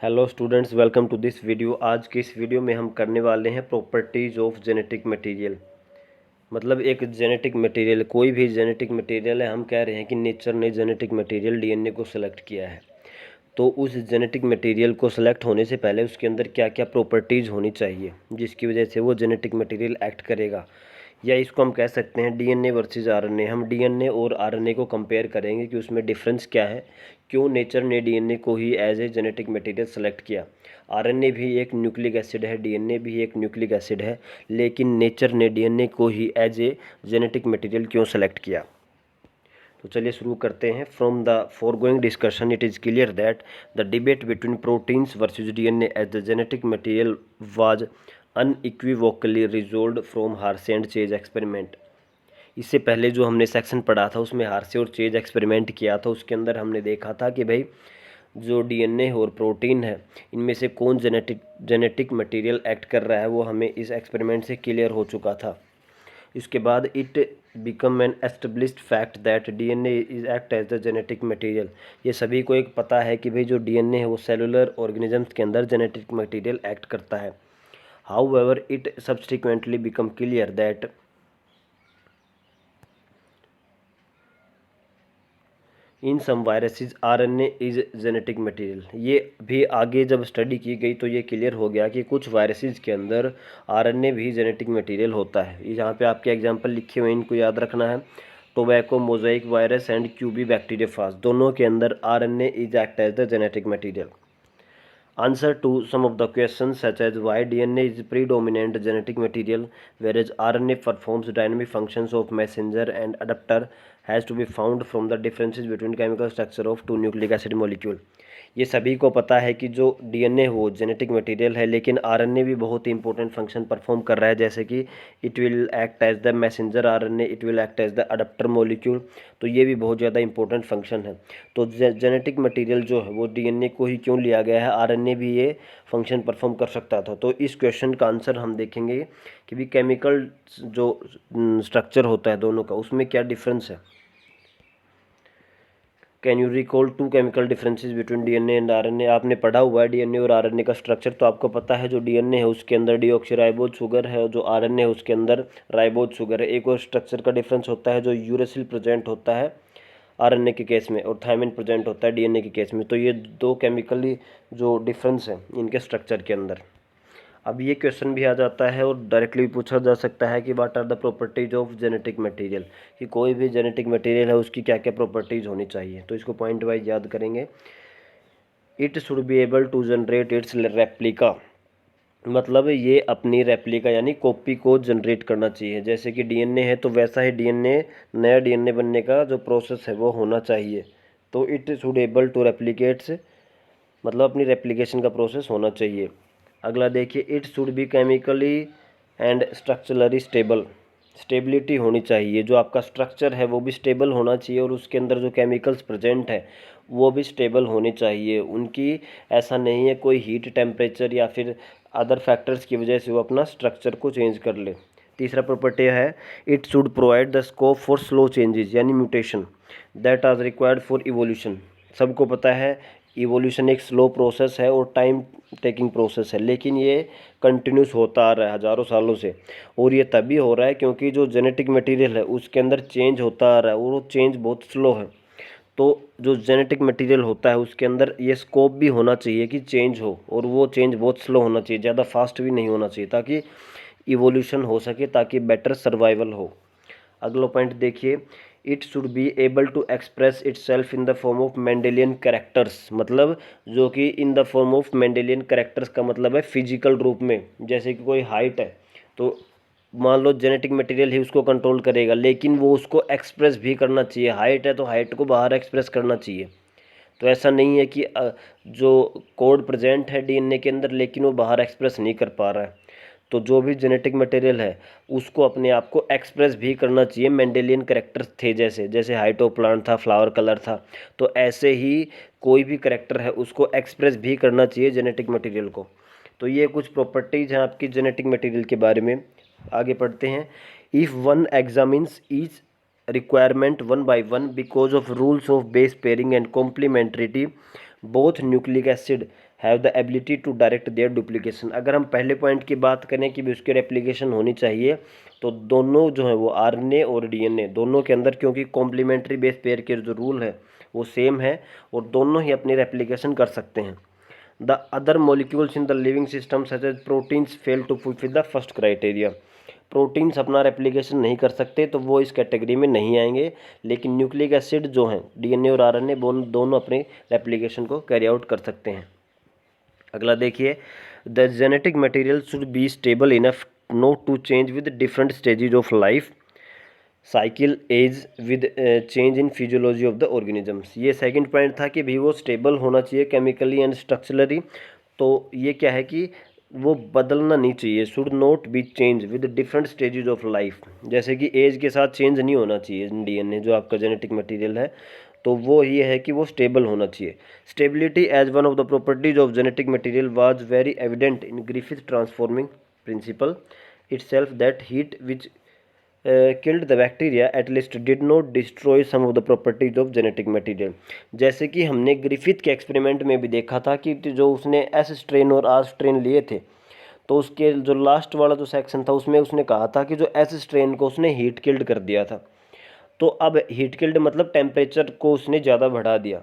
Hello students, welcome to this video. आज की इस वीडियो में हम करने वाले हैं प्रॉपर्टीज़ ऑफ जेनेटिक मटेरियल। मतलब एक जेनेटिक मटेरियल, कोई भी जेनेटिक मटेरियल है, हम कह रहे हैं कि नेचर ने जेनेटिक मटेरियल डीएनए को सिलेक्ट किया है, तो उस जेनेटिक मटेरियल को सिलेक्ट होने से पहले उसके अंदर क्या क्या प्रॉपर्टीज़ होनी चाहिए जिसकी वजह से वो जेनेटिक मटेरियल एक्ट करेगा। या इसको हम कह सकते हैं डीएनए वर्सेस आरएनए। हम डीएनए और आरएनए को कंपेयर करेंगे कि उसमें डिफरेंस क्या है, क्यों नेचर ने डीएनए को ही as a genetic material select किया। आरएनए भी एक न्यूक्लिक एसिड है, डीएनए भी एक न्यूक्लिक एसिड है, लेकिन नेचर ने डीएनए को ही एज ए जेनेटिक मटेरियल क्यों सेलेक्ट किया। तो चलिए शुरू करते हैं। From the foregoing discussion it is clear that the debate between proteins versus DNA as the genetic material was unequivocally resolve from Hershey and Chase experiment. इससे पहले जो हमने सेक्शन पढ़ा था उसमें हार्से और चेज एक्सपेरिमेंट किया था, उसके अंदर हमने देखा था कि भाई जो डीएनए और प्रोटीन है इनमें से कौन जेनेटिक मटेरियल एक्ट कर रहा है वो हमें इस एक्सपेरिमेंट से क्लियर हो चुका था। इसके बाद it become an established fact that DNA is act as the genetic material. ये सभी को एक पता है कि भाई जो डीएनए है वो सेलुलर ऑर्गेनिजम्स के अंदर जेनेटिक मटेरियल एक्ट करता है। However it subsequently become clear that in some viruses RNA is genetic material. ये भी आगे जब स्टडी की गई तो ये क्लियर हो गया कि कुछ वायरसेस के अंदर आरएनए भी जेनेटिक मटेरियल होता है। यहाँ पे आपके एग्जांपल लिखे हुए हैं, इनको याद रखना है। Tobacco mosaic virus and QB bacteriophage, दोनों के अंदर RNA is act as the genetic material. Answer to some of the questions such as why DNA is predominant genetic material whereas RNA performs dynamic functions of messenger and adapter has to be found from the differences between chemical structure of two nucleic acid molecule। ये सभी को पता है कि जो DNA वो genetic material है, लेकिन आरएनए भी बहुत ही इंपॉर्टेंट फंक्शन परफॉर्म कर रहा है, जैसे कि it will act as the messenger RNA, it will act as the adapter molecule. तो ये भी बहुत ज़्यादा इंपॉर्टेंट फंक्शन है। तो जेनेटिक मटेरियल जो है वो डीएनए को ही क्यों लिया गया है, आरएनए भी ये फंक्शन परफॉर्म कर सकता था। तो इस क्वेश्चन का आंसर हम देखेंगे कि भी केमिकल जो स्ट्रक्चर होता है दोनों का, उसमें क्या डिफरेंस है। Can you recall two chemical differences between DNA and RNA. आपने पढ़ा हुआ है डीएनए और आरएनए का स्ट्रक्चर, तो आपको पता है जो डीएनए है उसके अंदर डीऑक्सीराइबोज शुगर है और जो आरएनए है उसके अंदर राइबोज शुगर है। एक और स्ट्रक्चर का डिफरेंस होता है जो यूरेसिल प्रेजेंट होता है आरएनए के केस में और थायमिन प्रेजेंट होता है डीएनए के केस में। तो ये दो केमिकली जो डिफरेंस है इनके स्ट्रक्चर के अंदर। अब ये क्वेश्चन भी आ जाता है और डायरेक्टली पूछा जा सकता है कि what are the properties of genetic material, कि कोई भी जेनेटिक मटेरियल है उसकी क्या क्या प्रॉपर्टीज होनी चाहिए। तो इसको पॉइंट वाइज याद करेंगे। It should be able to generate its replica, मतलब ये अपनी रेप्लिका यानी कॉपी को जनरेट करना चाहिए। जैसे कि डीएनए है तो वैसा ही डीएनए, नया डीएनए बनने का जो प्रोसेस है वो होना चाहिए। तो it should able to replicates, मतलब अपनी रेप्लिकेशन का प्रोसेस होना चाहिए। अगला देखिए, it should be chemically and structurally stable, stability होनी चाहिए। जो आपका स्ट्रक्चर है वो भी स्टेबल होना चाहिए और उसके अंदर जो केमिकल्स प्रेजेंट है वो भी स्टेबल होने चाहिए उनकी। ऐसा नहीं है कोई हीट, टेम्परेचर या फिर अदर फैक्टर्स की वजह से वो अपना स्ट्रक्चर को चेंज कर ले। तीसरा प्रॉपर्टी है, it should provide the scope for slow changes यानी mutation that are required for evolution. सबको पता है इवोल्यूशन एक स्लो प्रोसेस है और टाइम टेकिंग प्रोसेस है, लेकिन ये कंटिन्यूस होता आ रहा है हज़ारों सालों से। और ये तभी हो रहा है क्योंकि जो जेनेटिक मटेरियल है उसके अंदर चेंज होता आ रहा है और वो चेंज बहुत स्लो है। तो जो जेनेटिक मटेरियल होता है उसके अंदर ये स्कोप भी होना चाहिए कि चेंज हो, और वो चेंज बहुत स्लो होना चाहिए, ज़्यादा फास्ट भी नहीं होना चाहिए, ताकि इवोल्यूशन हो सके, ताकि बेटर सर्वाइवल हो। अगला पॉइंट देखिए, it should be able to express itself in the form of Mendelian characters, मतलब जो कि in the form of Mendelian characters का मतलब है फिजिकल रूप में। जैसे कि कोई हाइट है तो मान लो जेनेटिक मटेरियल ही उसको कंट्रोल करेगा, लेकिन वो उसको एक्सप्रेस भी करना चाहिए। हाइट है तो हाइट को बाहर एक्सप्रेस करना चाहिए। तो ऐसा नहीं है कि जो कोड प्रेजेंट है डीएनए के अंदर लेकिन वो बाहर एक्सप्रेस नहीं कर पा रहा है। तो जो भी जेनेटिक मटेरियल है उसको अपने आप को एक्सप्रेस भी करना चाहिए। मेंडेलियन करेक्टर्स थे, जैसे जैसे हाइट ऑफ प्लांट था, फ्लावर कलर था, तो ऐसे ही कोई भी करेक्टर है उसको एक्सप्रेस भी करना चाहिए जेनेटिक मटेरियल को। तो ये कुछ प्रॉपर्टीज़ हैं आपकी जेनेटिक मटेरियल के बारे में। आगे पढ़ते हैं। If one examines each requirement one by one because of rules of base pairing and complementarity, both nucleic acid have the ability to direct their duplication. अगर हम पहले पॉइंट की बात करें कि भी उसकी रेप्लिकेशन होनी चाहिए, तो दोनों जो है वो आरएनए और डीएनए दोनों के अंदर, क्योंकि कॉम्प्लीमेंट्री बेस पेयर के जो रूल है वो सेम है और दोनों ही अपनी रेप्लिकेशन कर सकते हैं। The other molecules in the living system such as proteins fail to fulfil the first criteria. Proteins अपना रेप्लिकेशन नहीं कर सकते तो वो इस कैटेगरी में नहीं आएंगे, लेकिन न्यूक्लिक एसिड जो हैं डीएनए और आरएनए दोनों अपने रेप्लिकेशन को कैरी आउट कर सकते हैं। अगला देखिए, the genetic material should be stable enough not to change with different stages of life cycle as with change in physiology of the organisms. ये सेकंड पॉइंट था कि भी वो स्टेबल होना चाहिए केमिकली एंड स्ट्रक्चरली। तो ये क्या है कि वो बदलना नहीं चाहिए, should not be change with different stages of life. जैसे कि एज के साथ चेंज नहीं होना चाहिए डीएनए जो आपका जेनेटिक मटेरियल है, तो वो ये है कि वो स्टेबल होना चाहिए। Stability as one of the properties of genetic material was very evident in Griffith transforming principle itself that heat which killed the bacteria at least did not destroy some of the properties of genetic material। जैसे कि हमने Griffith के experiment में भी देखा था कि जो उसने एस स्ट्रेन और आर स्ट्रेन लिए थे, तो उसके जो लास्ट वाला जो सेक्शन था उसमें उसने कहा था कि जो एस स्ट्रेन को उसने हीट किल्ड कर दिया था। तो अब हीट किल्ड मतलब टेम्परेचर को उसने ज़्यादा बढ़ा दिया,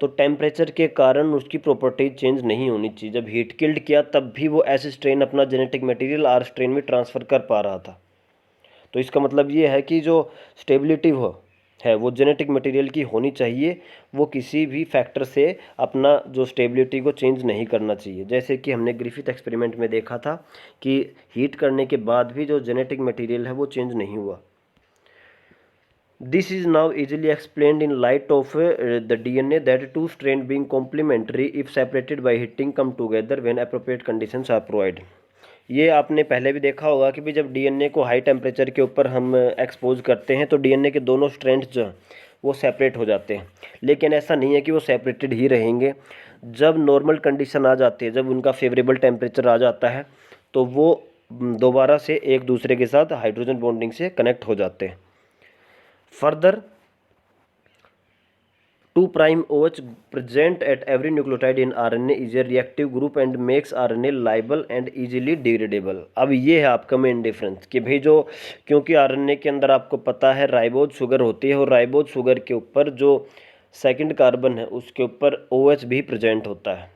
तो टेम्परेचर के कारण उसकी प्रॉपर्टीज चेंज नहीं होनी चाहिए। जब हीट किल्ड किया तब भी वो एस स्ट्रेन अपना जेनेटिक मटेरियल आर स्ट्रेन में ट्रांसफ़र कर पा रहा था। तो इसका मतलब ये है कि जो स्टेबिलिटी है वो जेनेटिक मटेरियल की होनी चाहिए, वो किसी भी फैक्टर से अपना जो स्टेबिलिटी को चेंज नहीं करना चाहिए। जैसे कि हमने ग्रिफिथ एक्सपेरिमेंट में देखा था कि हीट करने के बाद भी जो जेनेटिक मटेरियल है वो चेंज नहीं हुआ। This is now easily explained in light of the DNA that two strands being complementary if separated by heating come together when appropriate conditions are provided। ये आपने पहले भी देखा होगा कि भी जब डीएनए को हाई टेम्परेचर के ऊपर हम एक्सपोज करते हैं तो डीएनए के दोनों स्ट्रैंड्स जो हैं वो सेपरेट हो जाते हैं, लेकिन ऐसा नहीं है कि वो सेपरेटेड ही रहेंगे। जब नॉर्मल कंडीशन आ जाती है, जब उनका फेवरेबल टेम्परेचर आ जाता है, तो वो दोबारा से एक दूसरे के साथ हाइड्रोजन बॉन्डिंग से कनेक्ट हो जाते हैं। Further 2' OH present at every nucleotide in RNA is a reactive group and makes RNA liable and easily degradable। अब ये है आपका मेन डिफरेंस कि भाई जो, क्योंकि RNA के अंदर आपको पता है राइबोज शुगर होती है और राइबोज शुगर के ऊपर जो सेकंड कार्बन है उसके ऊपर OH भी प्रेजेंट होता है,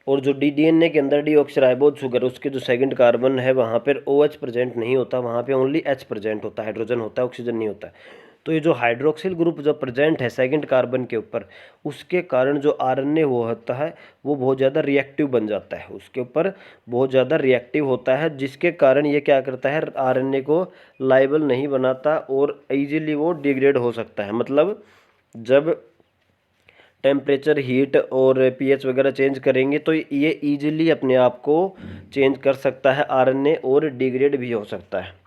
और जो डीएनए के अंदर डीऑक्सीराइबोज शुगर उसके जो सेकंड कार्बन है वहाँ पर OH प्रेजेंट नहीं होता, वहाँ पे ओनली H प्रेजेंट होता है, हाइड्रोजन होता है, ऑक्सीजन नहीं होता है। तो ये जो हाइड्रोक्सिल ग्रुप जो प्रेजेंट है सेकंड कार्बन के ऊपर, उसके कारण जो आरएनए वो होता है वो बहुत ज़्यादा रिएक्टिव बन जाता है, उसके ऊपर बहुत ज़्यादा रिएक्टिव होता है, जिसके कारण ये क्या करता है आरएनए को लाइबल नहीं बनाता और ईजिली वो डिग्रेड हो सकता है। मतलब जब टेम्परेचर हीट और पीएच वगैरह चेंज करेंगे तो ये ईजिली अपने आप को चेंज कर सकता है आरएनए और डिग्रेड भी हो सकता है।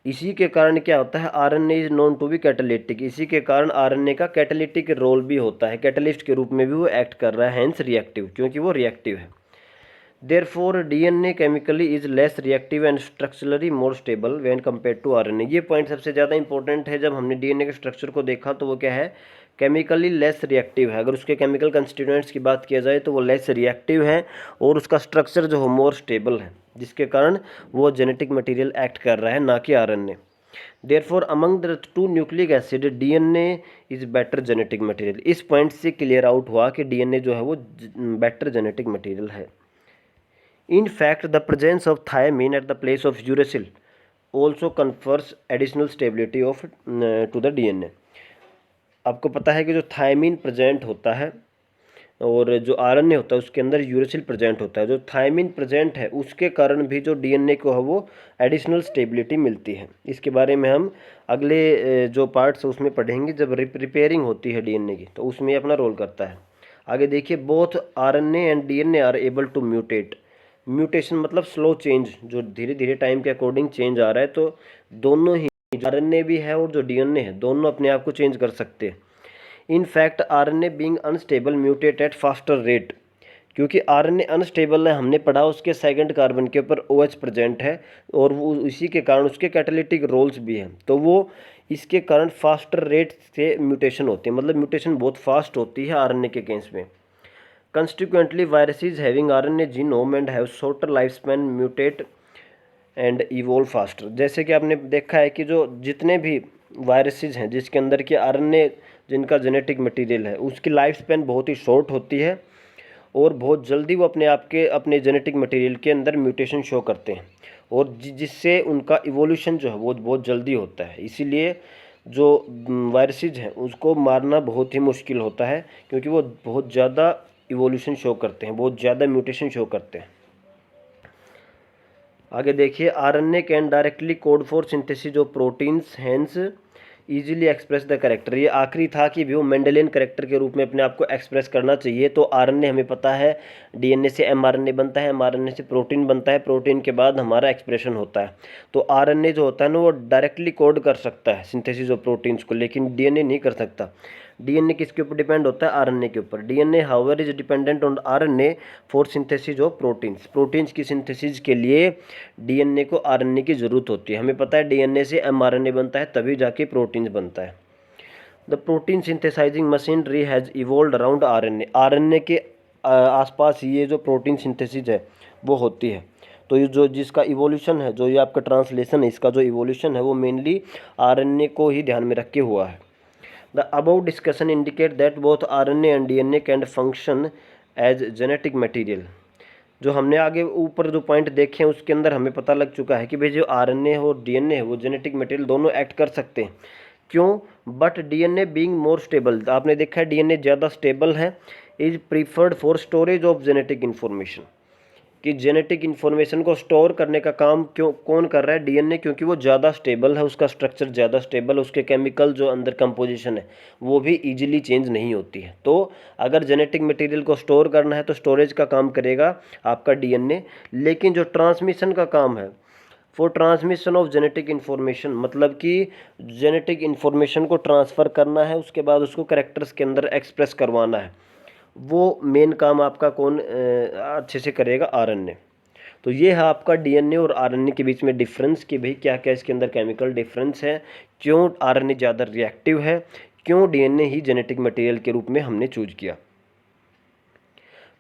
इसी के कारण क्या होता है RNA is known to be catalytic, इसी के कारण आरएनए का कैटालिटिक रोल भी होता है, कैटलिस्ट के रूप में भी वो एक्ट कर रहा है, हैंस रिएक्टिव, क्योंकि वो रिएक्टिव है। Therefore DNA chemically is less reactive and structurally more stable when compare to RNA. ये पॉइंट सबसे ज़्यादा इंपॉर्टेंट है। जब हमने डीएनए के स्ट्रक्चर को देखा तो वो क्या है, केमिकली लेस रिएक्टिव है। अगर उसके केमिकल कंस्टिट्यूएंट्स की बात किया जाए तो वो लेस रिएक्टिव है और उसका स्ट्रक्चर जो है मोर स्टेबल है, जिसके कारण वो जेनेटिक मटेरियल एक्ट कर रहा है, ना कि RNA. Therefore among the two nucleic acid DNA is better genetic material. इस पॉइंट से क्लियर आउट हुआ कि डीएनए जो है वो बेटर जेनेटिक मटेरियल है। In fact, the presence of thiamine at the place of uracil also confers additional stability of to the DNA। आपको पता है कि जो थायमीन प्रेजेंट होता है और जो आरएनए होता है उसके अंदर यूरेसिल प्रेजेंट होता है, जो थायमीन प्रेजेंट है उसके कारण भी जो डीएनए को है वो एडिशनल स्टेबिलिटी मिलती है। इसके बारे में हम अगले जो पार्ट्स उसमें पढ़ेंगे, जब रिपेयरिंग होती है डीएनए की तो उसमें अपना रोल करता है। आगे देखिए, both RNA and DNA are able to mutate. Mutation मतलब स्लो चेंज, जो धीरे धीरे टाइम के अकॉर्डिंग चेंज आ रहा है, तो दोनों ही आरएनए भी है और जो डीएनए है दोनों अपने आप को चेंज कर सकते हैं। In fact RNA being unstable mutate eight faster rate, क्योंकि आरएनए अनस्टेबल है, हमने पढ़ा उसके सेकंड कार्बन के ऊपर OH प्रेजेंट है और वो इसी के कारण उसके कैटालिटिक रोल्स भी हैं, तो वो इसके कारण फास्टर रेट से म्यूटेशन होती है, मतलब म्यूटेशन बहुत फास्ट होती है आरएनए के केस में। Consequently viruses having RNA genome and have shorter life span mutate and evolve faster. जैसे कि आपने देखा है कि जो जितने भी वायरसेस हैं जिसके अंदर के आरएनए जिनका जेनेटिक मटेरियल है उसकी लाइफ स्पैन बहुत ही शॉर्ट होती है और बहुत जल्दी वो अपने जेनेटिक मटेरियल के अंदर म्यूटेशन शो करते हैं और जिससे उनका इवोल्यूशन जो है वो बहुत जल्दी होता है। इसीलिए जो वायरसेस हैं उसको मारना बहुत ही मुश्किल होता है क्योंकि वो बहुत ज़्यादा इवोल्यूशन शो करते हैं, बहुत ज़्यादा म्यूटेशन शो करते हैं। आगे देखिए, RNA can directly code for synthesis of proteins hence easily express the character. ये आखिरी था कि भी वो मेंडेलियन करेक्टर के रूप में अपने आप को एक्सप्रेस करना चाहिए। तो आरएनए हमें पता है डीएनए से एमआरएनए बनता है, एमआरएनए से प्रोटीन बनता है, प्रोटीन के बाद हमारा एक्सप्रेशन होता है। तो आरएनए जो होता है ना वो डायरेक्टली कोड कर सकता है सिंथेसिस ऑफ प्रोटीन्स को, लेकिन डीएनए नहीं कर सकता। डीएनए किसके ऊपर डिपेंड होता है? आरएनए के ऊपर। DNA however is dependent on RNA for synthesis of proteins. Proteins की सिंथेसिस के लिए डीएनए को आरएनए की ज़रूरत होती है। हमें पता है डीएनए से एमआरएनए बनता है तभी जाके प्रोटीन्स बनता है। The protein synthesising machinery has evolve around RNA. RNA के आसपास ये जो प्रोटीन सिंथेसिस है वो होती है। तो ये जो जिसका इवोल्यूशन है, जो ये आपका ट्रांसलेशन है, इसका जो इवोल्यूशन है वो मेनली आरएनए को ही ध्यान में रख के हुआ है। The above discussion indicate that both RNA and DNA can function as genetic material। जो हमने आगे ऊपर जो पॉइंट देखे हैं उसके अंदर हमें पता लग चुका है कि भाई जो आरएनए और डीएनए है वो जेनेटिक मटेरियल दोनों एक्ट कर सकते हैं। क्यों? But DNA being more stable, आपने देखा है डीएनए ज़्यादा स्टेबल है, is preferred for storage of genetic information. कि जेनेटिक इन्फॉर्मेशन को स्टोर करने का काम कौन कर रहा है? डीएनए, क्योंकि वो ज़्यादा स्टेबल है, उसका स्ट्रक्चर ज़्यादा स्टेबल है, उसके केमिकल जो अंदर कंपोजिशन है वो भी इजीली चेंज नहीं होती है। तो अगर जेनेटिक मटेरियल को स्टोर करना है तो स्टोरेज का काम करेगा आपका डीएनए। लेकिन जो ट्रांसमिशन का काम है, for transmission of genetic information, मतलब कि जेनेटिक इन्फॉर्मेशन को ट्रांसफ़र करना है, उसके बाद उसको कैरेक्टर्स के अंदर एक्सप्रेस करवाना है, वो मेन काम आपका कौन अच्छे से करेगा? आरएनए। तो ये है आपका डीएनए और आरएनए के बीच में डिफरेंस कि भाई क्या क्या इसके अंदर केमिकल डिफरेंस है, क्यों आरएनए ज़्यादा रिएक्टिव है, क्यों डीएनए ही जेनेटिक मटेरियल के रूप में हमने चूज किया।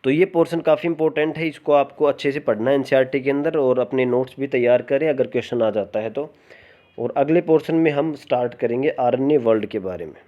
तो ये पोर्शन काफ़ी इंपॉर्टेंट है, इसको आपको अच्छे से पढ़ना है एनसीईआरटी के अंदर और अपने नोट्स भी तैयार करें अगर क्वेश्चन आ जाता है तो। और अगले पोर्शन में हम स्टार्ट करेंगे आरएनए वर्ल्ड के बारे में।